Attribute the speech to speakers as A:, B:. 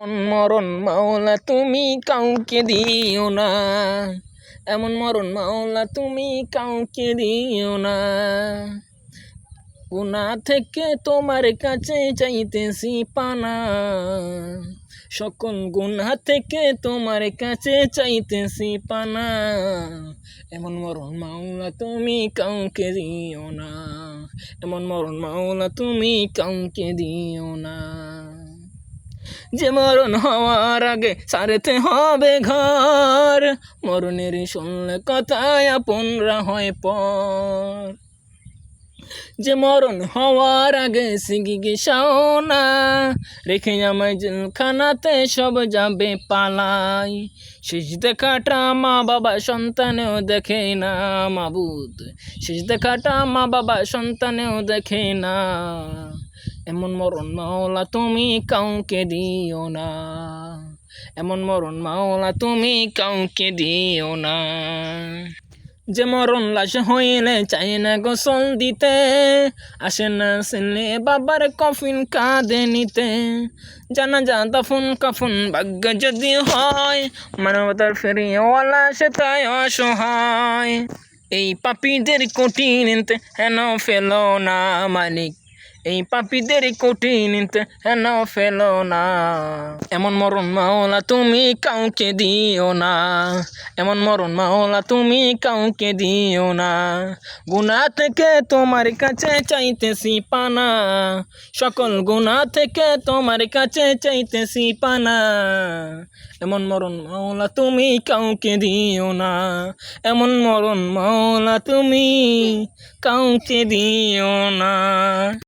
A: মরণ মাওলা তুমি কাউকে দিও না, এমন মরণ মাওলা তুমি কাউকে দিও না। গুনাহ থেকে তোমার কাছে চাইতেছি পানা, সকল গুনাহ থেকে তোমার কাছে চাইতেছি পানা। এমন মরণ মাওলা তুমি কাউকে দিও না, এমন মরণ মাওলা তুমি কাউকে দিও না। যে মরণ হওয়ার আগে ছাড়তে হবে ঘর, মরণের শুনলে কথায় আপনরা হয় পর। যে মরণ হওয়ার আগে চিকিৎসাও না, রেখে আমায় জেলখানাতে সব যাবে পালাই। শেষ দেখাটা মা বাবা সন্তানেও দেখে না মাবুদ, শেষ দেখাটা মা বাবা সন্তানেও দেখে না। এমন মরণ মাওলা তুমি কাউকে দিও না, এমন মরণ মাওলা তুমি কাউকে দিও না। যে মরণ লাশ হইলে চাই না গোসল দিতে, আসে না ছেলে বাবার কফিন কাঁধে নিতে। জানাজা দাফন কাফন ভাগ্য যদি হয়, মানবতার ফেরিওয়ালা সে তাই অসহায়। এই পাপীদের কঠিনতে হেন ফেলো না মালিক, এই পাপীদের কঠিনতে হেন ফেলো না। এমন মরণ মাওলা তুমি কাউকে দিও না, এমন মরণ মাওলা তুমি কাউকে দিও না। গুনাহ থেকে তোমার কাছে চাইতেছি পানা, সকল গুনাহ থেকে তোমার কাছে চাইতেছি পানা। এমন মরণ মাওলা তুমি কাউকে দিও না, এমন মরণ মাওলা তুমি কাউকে দিও না।